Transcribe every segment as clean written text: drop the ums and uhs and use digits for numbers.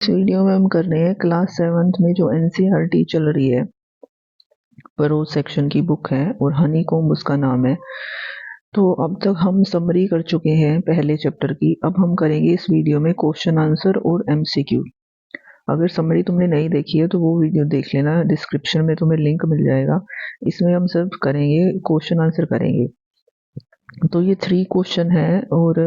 इस वीडियो में हम कर रहे हैं क्लास 7th में जो एनसीईआरटी चल रही है, परोज सेक्शन की बुक है और हनीकॉम्ब उसका नाम है। तो अब तक हम समरी कर चुके हैं पहले चैप्टर की। अब हम करेंगे इस वीडियो में क्वेश्चन आंसर और एमसीक्यू। अगर समरी तुमने नहीं देखी है तो वो वीडियो देख लेना, डिस्क्रिप्शन में तुम्हें लिंक मिल जाएगा। इसमें हम सिर्फ करेंगे क्वेश्चन आंसर करेंगे। तो ये 3 क्वेश्चन है और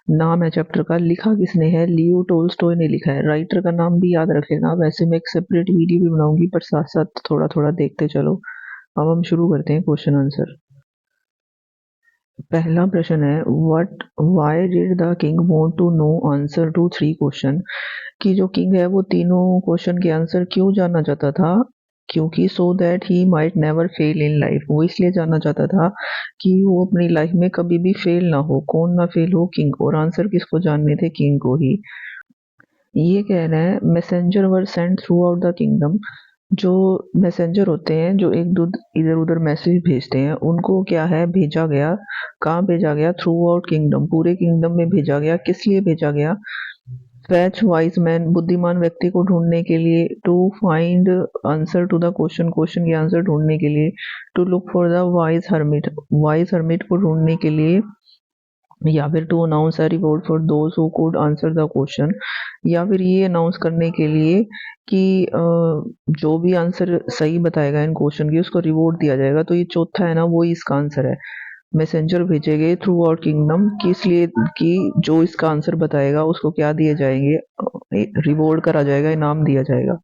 नाम है चैप्टर का, लिखा किसने है? लियो टोल्स्टॉय ने लिखा है। राइटर का नाम भी याद रख लेना। वैसे मैं एक सेपरेट वीडियो भी बनाऊंगी, पर साथ साथ थोड़ा थोड़ा देखते चलो। अब हम शुरू करते हैं क्वेश्चन आंसर। पहला प्रश्न है, what why did the king want to know answer to 3 question. कि जो किंग है वो तीनों क्वेश्चन के आंसर क्यों जानना चाहता था? क्योंकि so that he might never fail in life. वो इसलिए जानना चाहता था कि वो अपनी लाइफ में कभी भी फेल ना हो। कौन ना फेल हो? किंग। और आंसर किसको जानने थे? किंग को ही। ये कह रहे हैं messenger were sent through out the kingdom. जो मैसेंजर होते हैं जो एक दूध इधर उधर मैसेज भेजते हैं, उनको क्या है? भेजा गया। कहाँ भेजा गया? Through out kingdom. पूरे किंगडम में भेजा गया। किस लिए भेजा गया? फैच वाइज मैन, बुद्धिमान व्यक्ति को ढूंढने के लिए। To find answer to the question, question के आंसर ढूंढने के लिए। To look for the wise hermit, wise hermit को ढूंढने के लिए। या फिर to announce a reward for those who could answer the question. या फिर ये अनाउंस करने के लिए कि जो भी आंसर सही बताएगा इन क्वेश्चन की उसको रिवॉर्ड दिया जाएगा। तो ये चौथा है ना, वो इसका आंसर है। मैसेंजर भेजे गए थ्रू आउट किंगडम, किस लिए? कि जो इसका आंसर बताएगा उसको क्या दिए जाएंगे? रिवॉर्ड करा जाएगा, इनाम दिया जाएगा।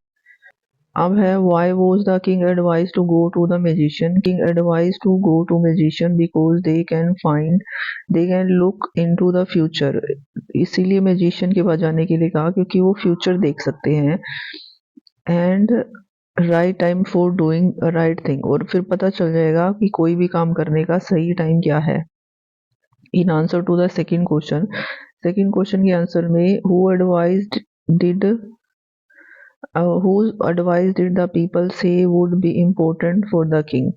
अब है, why was the king advise to go to the magician. King advise to go to magician because they can look into the future. इसीलिए मैजिशियन के पास जाने के लिए कहा क्योंकि वो फ्यूचर देख सकते हैं। And right time for doing right thing. और फिर पता चल जाएगा कि कोई भी काम करने का सही टाइम क्या है। In answer to the second question, second question के आंसर में did whose advice did the people say would be important for the king।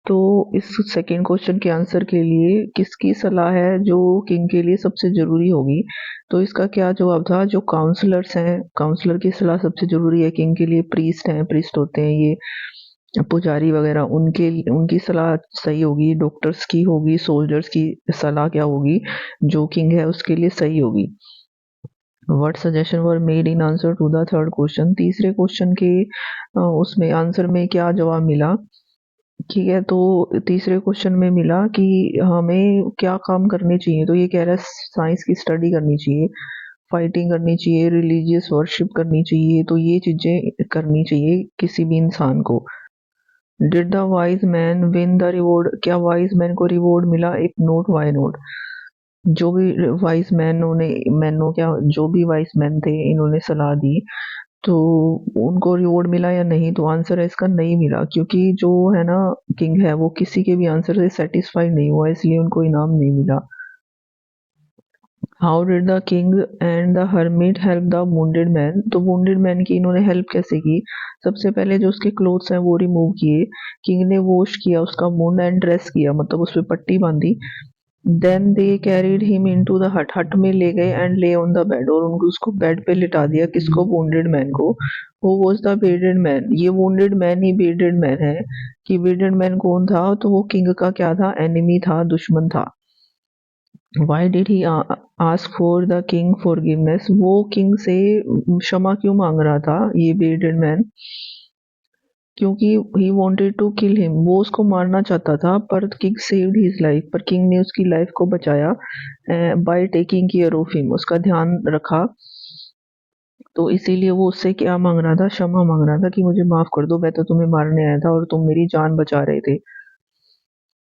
तो इस सेकेंड क्वेश्चन के आंसर के लिए किसकी सलाह है जो किंग के लिए सबसे जरूरी होगी? तो इसका क्या जवाब था? जो काउंसलर्स हैं, काउंसलर की सलाह सबसे जरूरी है किंग के लिए। प्रीस्ट हैं, प्रीस्ट होते हैं ये पुजारी वगैरह, उनकी सलाह सही होगी। डॉक्टर्स की होगी, सोल्जर्स की सलाह क्या होगी? जो किंग है उसके लिए सही होगी। What suggestion were made in answer to the third question. तीसरे क्वेश्चन के उसमें आंसर में क्या जवाब मिला? ठीक है, तो तीसरे क्वेश्चन में मिला कि हमें क्या काम करने चाहिए। तो ये कह रहा है साइंस की स्टडी करनी चाहिए, फाइटिंग करनी चाहिए, रिलीजियस वर्शिप करनी चाहिए। तो ये चीजें करनी चाहिए किसी भी इंसान को। Did the wise man win the reward. क्या वाइज मैन को रिवॉर्ड मिला? If not why not. जो भी वाइस मैनों ने मैनो क्या जो भी वाइस मैन थे इन्होंने सलाह दी, तो उनको रिवॉर्ड मिला या नहीं? तो आंसर है इसका नहीं मिला, क्योंकि जो है ना किंग है वो किसी के भी आंसर से सेटिस्फाइड नहीं हुआ, इसलिए उनको इनाम नहीं मिला। How did the king and the hermit help the wounded man. तो वुंडेड मैन की इन्होंने हेल्प कैसे की? सबसे पहले जो उसके क्लोथ्स हैं वो रिमूव किए। किंग ने वॉश किया उसका वुंड एंड ड्रेस किया, मतलब उस पर पट्टी बांधी। Then they carried him into the hut, hut में ले गए एंड ले ऑन द बेड, और उनको उसको बेड पे लिटा दिया। किसको? वुंडेड मैन को। Who was the bedded man. ये वुंडेड मैन ही बेडेड मैन है। कि बेडेड मैन कौन था? तो वो किंग का क्या था? एनिमी था, दुश्मन था। Why did he ask for the king forgiveness. वो किंग से क्षमा क्यों मांग रहा था ये बेडेड मैन? क्योंकि he wanted to kill him, वो उसको मारना चाहता था, पर किंग सेव्ड हिज लाइफ, पर किंग ने उसकी लाइफ को बचाया। By taking care of him, उसका ध्यान रखा। तो इसीलिए वो उससे क्या मांग रहा था? क्षमा मांग रहा था कि मुझे माफ कर दो, मैं तो तुम्हें मारने आया था और तुम मेरी जान बचा रहे थे।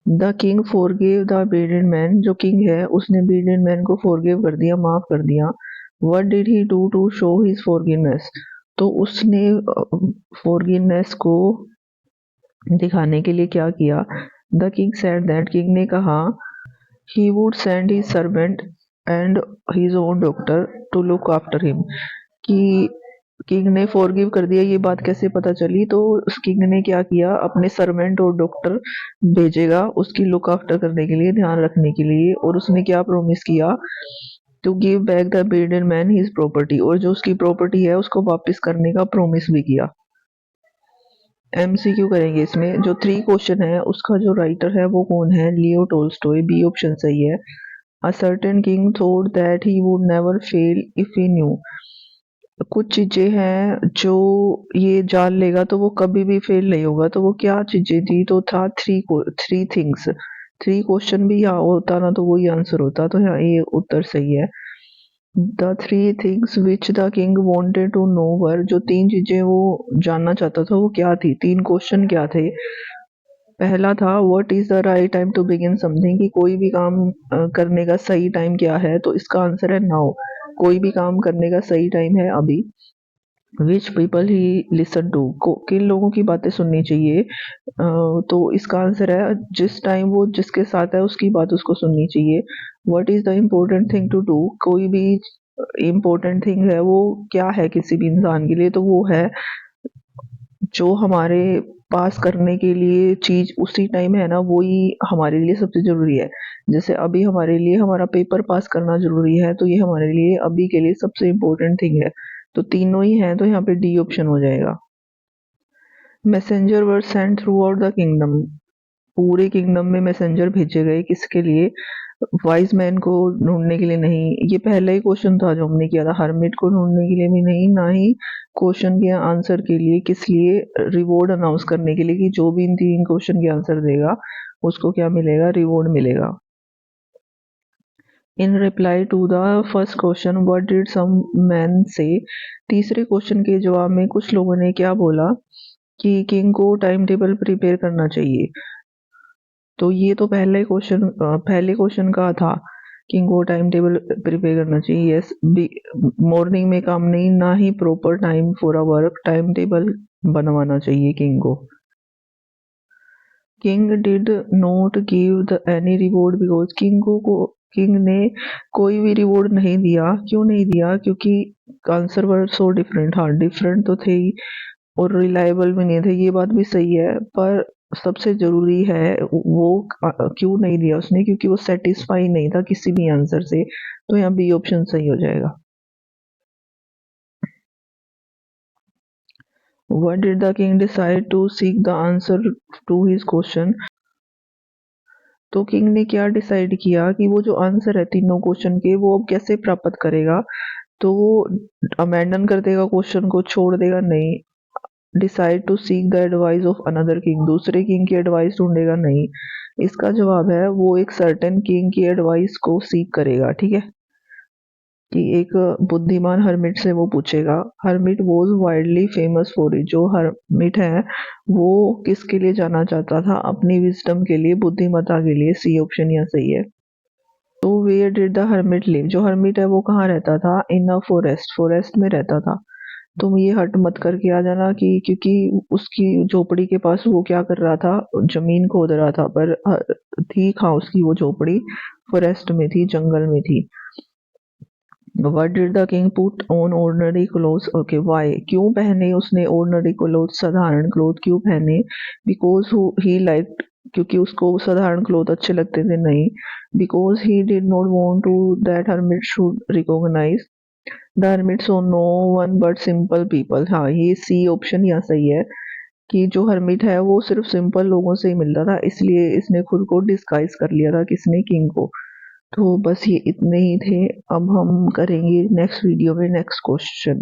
The king forgive the bedded man. जो किंग है उसने बेडेड मैन को फॉरगिव कर दिया, माफ कर दिया। What did he do to show his forgiveness. तो उसने फॉरगिवनेस को दिखाने के लिए क्या किया? The king said that, king ने कहा, he would send his servant and his own doctor to look after him. कि किंग ने फॉरगिव कर दिया। ये बात कैसे पता चली? तो उस किंग ने क्या किया? अपने सर्वेंट और डॉक्टर भेजेगा उसकी लुक आफ्टर करने के लिए, ध्यान रखने के लिए। और उसने क्या प्रॉमिस किया? To give back the bearded man his property, और जो उसकी प्रॉपर्टी है उसको वापस करने का प्रॉमिस भी किया। एमसीक्यू करेंगे इसमें। जो 3 क्वेश्चन है उसका जो राइटर है वो कौन है? लियो टोल्स्टॉय, बी ऑप्शन सही है। A certain king thought that he would never fail if he new, कुछ चीजें हैं जो ये जान लेगा तो वो कभी भी फेल नहीं होगा, तो वो क्या चीजें थी? तो था थ्री थिंग्स। 3 क्वेश्चन भी यहाँ होता ना तो वही आंसर होता, तो यहाँ ये उत्तर सही है। The 3 things which the king wanted to know were, जो 3 चीजें वो जानना चाहता था वो क्या थी? 3 क्वेश्चन क्या थे? पहला था what is the right time to begin something, कि कोई भी काम करने का सही टाइम क्या है? तो इसका आंसर है नाउ, कोई भी काम करने का सही टाइम है अभी। Which people he listen to, किन लोगों की बातें सुननी चाहिए? तो इसका आंसर है जिस टाइम वो जिसके साथ है उसकी बात उसको सुननी चाहिए। What is the important thing to do, कोई भी इम्पोर्टेंट थिंग है वो क्या है किसी भी इंसान के लिए? तो वो है जो हमारे पास करने के लिए चीज उसी टाइम है ना, वो ही हमारे लिए सबसे जरूरी है। जैसे अभी हमारे लिए हमारा पेपर पास करना जरूरी है, तो ये हमारे लिए अभी के लिए सबसे इम्पोर्टेंट थिंग है। तो तीनों ही हैं, तो यहाँ पे डी ऑप्शन हो जाएगा। Messenger were sent through out the kingdom, पूरे किंगडम में मैसेंजर भेजे गए, किसके लिए? वाइज मैन को ढूंढने के लिए नहीं, ये पहला ही क्वेश्चन था जो हमने किया था। हर्मिट को ढूंढने के लिए भी नहीं, ना ही क्वेश्चन के आंसर के लिए। किस लिए? रिवॉर्ड अनाउंस करने के लिए, कि जो भी इन 3 क्वेश्चन के आंसर देगा उसको क्या मिलेगा? रिवॉर्ड मिलेगा। In reply to the first question what did some man say, तीसरे क्वेश्चन के जवाब में कुछ लोगों ने क्या बोला? कि किंग को टाइम टेबल प्रिपेयर करना चाहिए। तो ये तो पहले क्वेश्चन का था, किंग को टाइम टेबल प्रिपेयर करना चाहिए। यस, मॉर्निंग में काम नहीं, ना ही proper time for a work, time table बनवाना चाहिए किंग को। King did not give the any reward because, king ने कोई भी रिवॉर्ड नहीं दिया। क्यों नहीं दिया? क्योंकि आंसर वर सो डिफरेंट, हाँ डिफरेंट तो थे ही, और रिलायबल भी नहीं थे, ये बात भी सही है। पर सबसे जरूरी है वो क्यों नहीं दिया उसने? क्योंकि वो सेटिस्फाई नहीं था किसी भी आंसर से। तो यहाँ बी ऑप्शन सही हो जाएगा। What did the king decide to seek the answer to his question, तो किंग ने क्या डिसाइड किया कि वो जो आंसर है तीनों क्वेश्चन के वो अब कैसे प्राप्त करेगा? तो वो अमेंडन कर देगा क्वेश्चन को, छोड़ देगा? नहीं। Decide to seek the advice of another king, दूसरे किंग की एडवाइस ढूंढेगा? नहीं। इसका जवाब है वो एक सर्टेन किंग की एडवाइस को सीक करेगा, ठीक है, कि एक बुद्धिमान हर्मिट से वो पूछेगा। Hermit was widely famous for it, जो हर्मिट है वो किसके लिए जाना चाहता था? अपनी विजडम के लिए, बुद्धिमत्ता के लिए। सी ऑप्शन यहाँ सही है। तो where did the hermit live, जो हर्मिट है वो कहाँ रहता था? इन अ फॉरेस्ट, फॉरेस्ट में रहता था। तुम ये हट मत करके आ जाना कि क्योंकि उसकी झोपड़ी के पास वो क्या कर रहा था? जमीन खोद रहा था, पर थी कहाँ उसकी वो झोपड़ी? फॉरेस्ट में थी, जंगल में थी। What did the king put on ordinary clothes? Okay, why? क्यों पहने उसने ordinary clothes, साधारण क्लोथ क्यों पहने? Because he liked, क्योंकि उसको साधारण क्लोथ अच्छे लगते थे? नहीं। Because he did not want to that hermit should recognize the hermit saw no one but simple people। हाँ, ये सी ऑप्शन यहाँ सही है, कि जो हर्मिट है वो सिर्फ सिंपल लोगों से ही मिलता था, इसलिए इसने खुद को डिस्गाइज कर लिया था, किसने? किंग को। तो बस ये इतने ही थे। अब हम करेंगे नेक्स्ट वीडियो में नेक्स्ट क्वेश्चन।